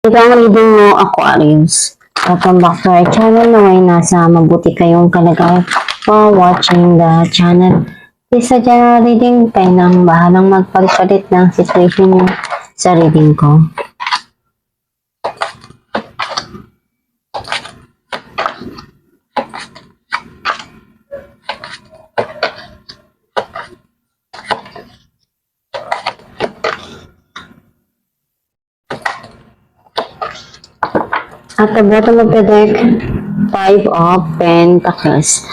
Ito ang reading mo, Aquarius. Welcome back to our channel. Naway nasa mabuti kayong kalagayan while watching the channel. This is a general reading. Kayo nang bahalang magpalit-palit ng situation nyo sa reading ko. At the bottom of the deck, 5 of Pentacles.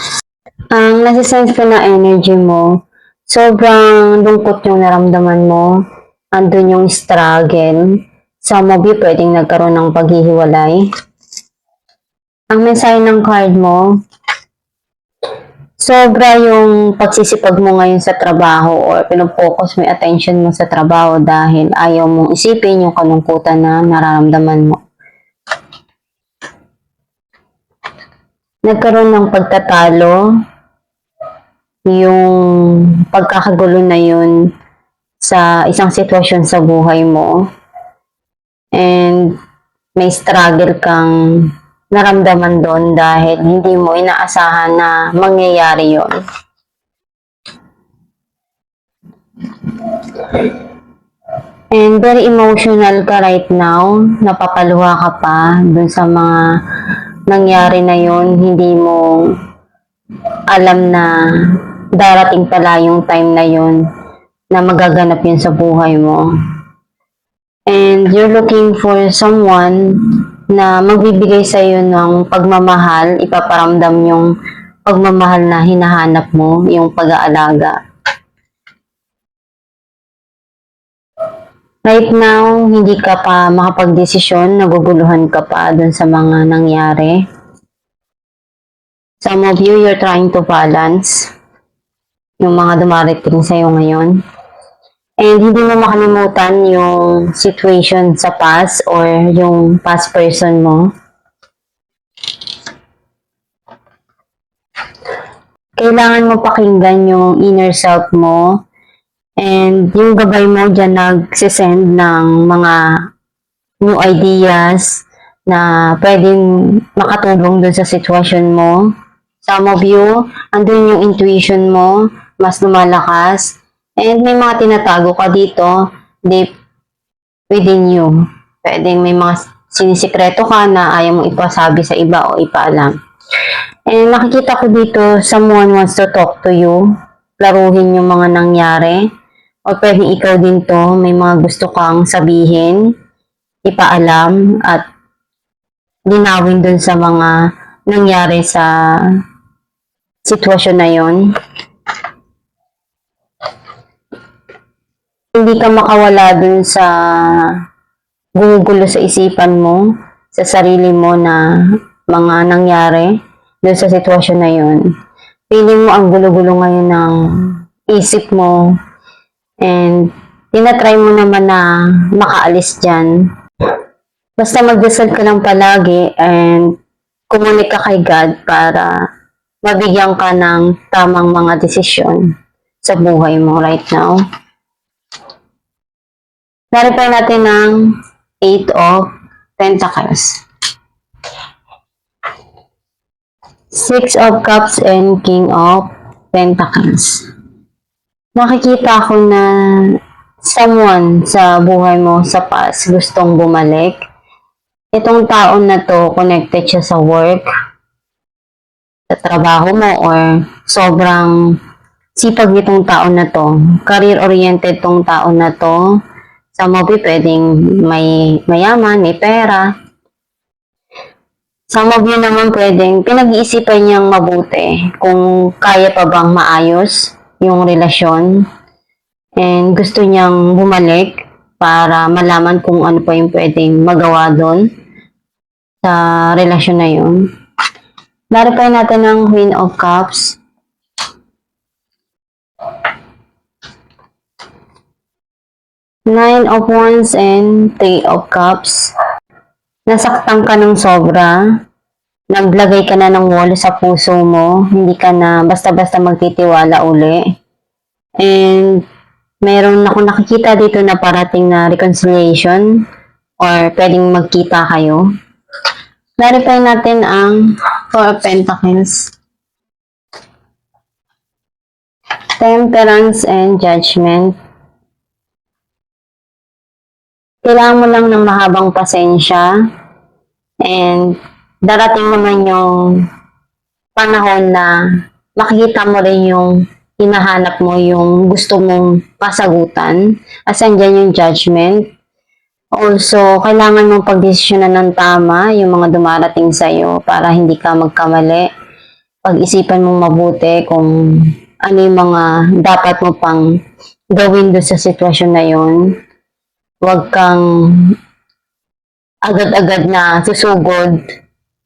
Ang nasisense ko na energy mo, sobrang lungkot yung naramdaman mo. Andun yung struggle. Some of you pwedeng nagkaroon ng paghihiwalay. Ang mensahe ng card mo, sobra yung pagsisipag mo ngayon sa trabaho or pinofocus mo yung attention mo sa trabaho dahil ayaw mong isipin yung kalungkutan na nararamdaman mo. Nagkaroon ng pagtatalo, yung pagkakagulo na yun sa isang sitwasyon sa buhay mo, and may struggle kang naramdaman doon dahil hindi mo inaasahan na mangyayari yun. And very emotional ka right now, napapaluha ka pa dun sa mga nangyari na yun, hindi mo alam na darating pala yung time na yun na magaganap yun sa buhay mo. And you're looking for someone na magbibigay sa iyo ng pagmamahal, ipaparamdam yung pagmamahal na hinahanap mo, yung pag-aalaga. Right now, hindi ka pa makapag-desisyon, naguguluhan ka pa dun sa mga nangyari. Some of you, you're trying to balance yung mga dumarating sa'yo ngayon. And hindi mo makalimutan yung situation sa past or yung past person mo. Kailangan mo pakinggan yung inner self mo. And yung gabay mo dyan nagsisend ng mga new ideas na pwedeng makatulong dun sa sitwasyon mo. Some of you, andun yung intuition mo, mas lumalakas. And may mga tinatago ka dito, deep within you. Pwedeng may mga sinisikreto ka na ayaw mong ipasabi sa iba o ipaalam. And nakikita ko dito, someone wants to talk to you. Laruhin yung mga nangyari. O pwedeng ikaw din to, may mga gusto kang sabihin, ipaalam, at linawin dun sa mga nangyari sa sitwasyon na yon. Hindi ka makawala dun sa gumugulo sa isipan mo, sa sarili mo na mga nangyari dun sa sitwasyon na yon. Feeling mo ang gulo-gulo ngayon ng isip mo, and tinatry mo naman na makaalis dyan. Basta magdasal ka lang palagi and kumunik ka kay God para mabigyan ka ng tamang mga desisyon sa buhay mo right now. Naripay natin ng 8 of Pentacles, 6 of Cups, and King of Pentacles. Nakikita ko na someone sa buhay mo sa past gustong bumalik. Itong taon na to, connected siya sa work, sa trabaho mo, or sobrang sipag itong taon na to. Career-oriented tong taon na to. Some of you pwedeng may mayaman, may pera. Some of you naman pwedeng pinag-iisipan niyang mabuti kung kaya pa bang maayos yung relasyon, and gusto niyang bumalik para malaman kung ano pa yung pwedeng magawa doon sa relasyon na yun. Naripay natin ng Queen of Cups, Nine of Wands, and 3 of Cups. Nasaktan ka ng sobra, naglagay ka na ng wall sa puso mo, hindi ka na basta-basta magtitiwala uli. And meron ako nakikita dito na parating na reconciliation or pwedeng magkita kayo. Clarify natin ang Four of Pentacles, Temperance and Judgment. Kailangan mo lang ng mahabang pasensya and darating naman yung panahon na makikita mo rin yung hinahanap mo, yung gusto mong pasagutan. As andyan yung judgment. Also, kailangan mong pagdesisyonan ng tama yung mga dumarating sa'yo para hindi ka magkamali. Pag-isipan mong mabuti kung ano yung mga dapat mo pang gawin doon sa sitwasyon na yun. Huwag kang agad-agad na susugod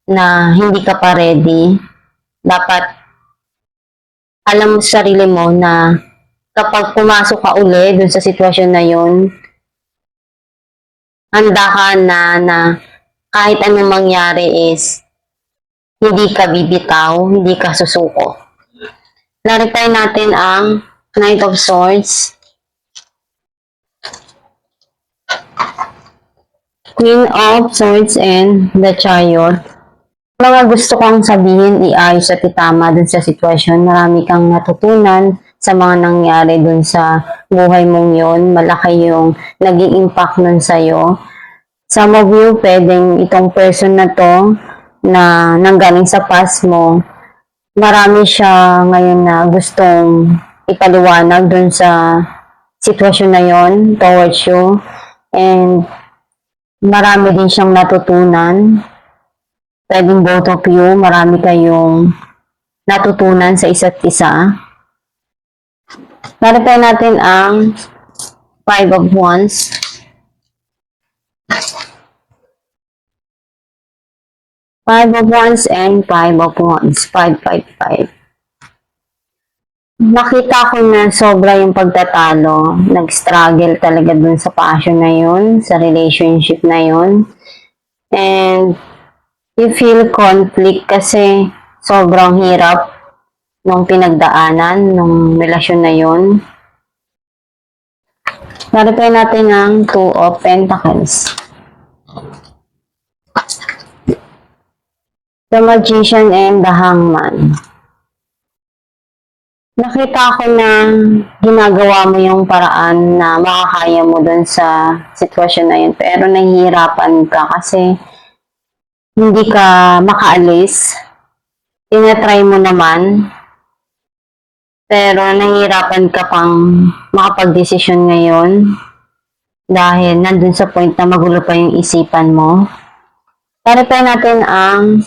na hindi ka pa ready. Dapat alam mo sa sarili mo na kapag pumasok ka uli dun sa sitwasyon na yun, handa ka na kahit anong mangyari is hindi ka bibitaw, hindi ka susuko. Clarify natin ang Knight of Swords, Queen of Swords, and the Chariot. Mga gusto kong sabihin, iayos at itama dun sa sitwasyon. Marami kang natutunan sa mga nangyari dun sa buhay mong yon. Malaki yung naging impact nun sa'yo. Some of you, pwedeng itong person na to na nanggaling sa past mo, marami siya ngayon na gustong ipaliwanag dun sa sitwasyon na yon towards you. And marami din siyang natutunan. Pwedeng both of you, marami kayong natutunan sa isa't isa. Clarify natin ang Five of Wands. Five of Wands and Five of Wands. 555. Nakita ko na sobra yung pagtatalo. Nag-struggle talaga dun sa passion na yun, sa relationship na yun. And you feel conflict kasi sobrang hirap nung pinagdaanan nung relasyon na yun. Clarify natin ang Two of Pentacles, the Magician, and the Hangman. Nakita ko na ginagawa mo yung paraan na makakaya mo dun sa sitwasyon na yun. Pero nahihirapan ka kasi hindi ka makaalis. Tinatry mo naman. Pero nahihirapan ka pang makapag-desisyon ngayon. Dahil nandun sa point na magulo pa yung isipan mo. Clarify natin ang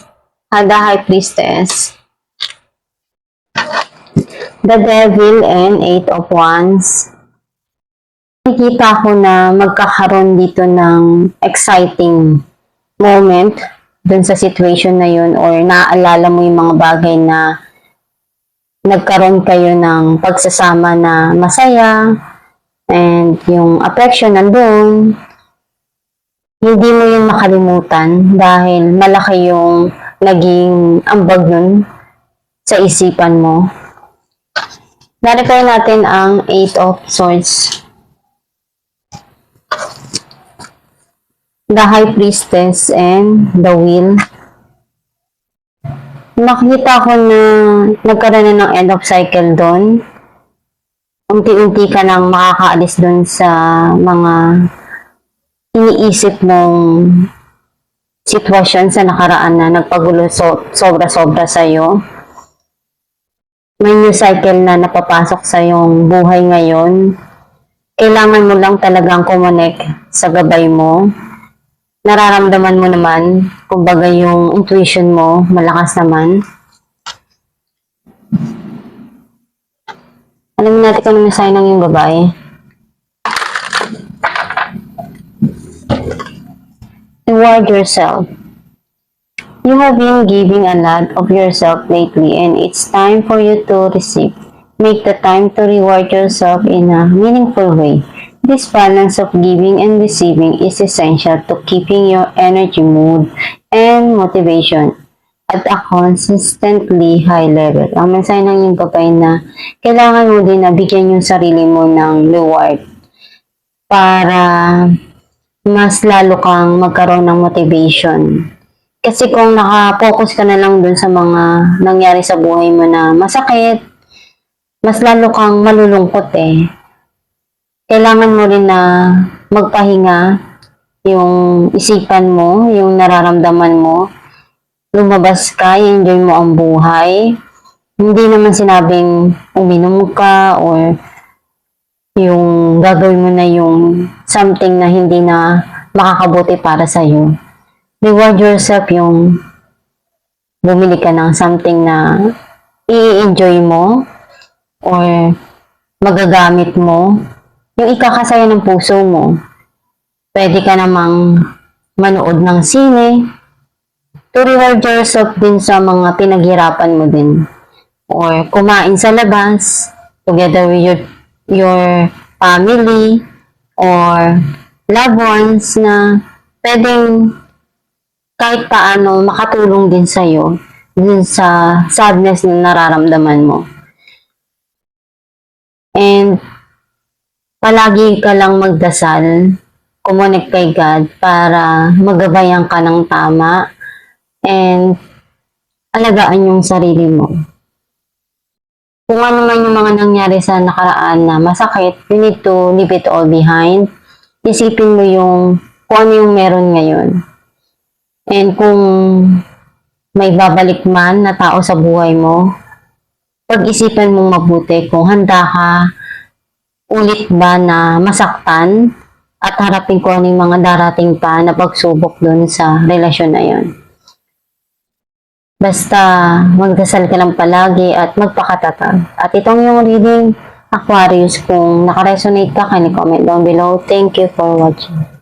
The High Priestess, the Devil, and Eight of Wands. Nakikita ko na magkakaroon dito ng exciting moment dun sa situation na yun, or naaalala mo yung mga bagay na nagkaroon kayo ng pagsasama na masaya, and yung affection nandun. Hindi mo yun makalimutan dahil malaki yung naging ambag nun sa isipan mo. Clarify natin ang Eight of Swords, the High Priestess, and the Wheel. Nakita ko na nagkaroon na ng end of cycle doon. Unti-unti ka nang makakaalis doon sa mga iniisip mong sitwasyon sa nakaraan na nagpagulo sobra-sobra sa'yo. May new cycle na napapasok sa iyong buhay ngayon. Kailangan mo lang talagang kumonek sa gabay mo. Nararamdaman mo naman, kumbaga yung intuition mo, malakas naman. Alam natin kung ano sign ng yung babae. Reward yourself. You have been giving a lot of yourself lately, and it's time for you to receive. Make the time to reward yourself in a meaningful way. This balance of giving and receiving is essential to keeping your energy, mood, and motivation at a consistently high level. Ang mensahe ng yung babae na kailangan mo din na bigyan yung sarili mo ng reward para mas lalo kang magkaroon ng motivation. Kasi kung naka-focus ka na lang dun sa mga nangyari sa buhay mo na masakit, mas lalo kang malulungkot eh. Kailangan mo rin na magpahinga yung isipan mo, yung nararamdaman mo. Lumabas ka, enjoy mo ang buhay. Hindi naman sinabing uminom ka or yung gagawin mo na yung something na hindi na makakabuti para sa'yo. Reward yourself yung bumili ka ng something na i-enjoy mo or magagamit mo, yung ikakasaya ng puso mo. Pwede ka namang manood ng sine to reward yourself din sa mga pinaghirapan mo din. Or kumain sa labas together with your family or loved ones na pwedeng kahit paano makatulong din sa'yo dun sa sadness na nararamdaman mo. And palagi ka lang magdasal, kumonek kay God para magabayan ka ng tama and alagaan yung sarili mo. Kung ano man yung mga nangyari sa nakaraan na masakit, you need to leave it all behind. Isipin mo yung kung ano yung meron ngayon. And kung may babalik man na tao sa buhay mo, pag-isipan mong mabuti kung handa ka ulit ba na masaktan at harapin ko ano yung mga darating pa na pagsubok dun sa relasyon na yun. Basta magdasal ka lang palagi at magpakatatag. At itong yung reading Aquarius, kung nakaresonate ka, can you comment down below. Thank you for watching.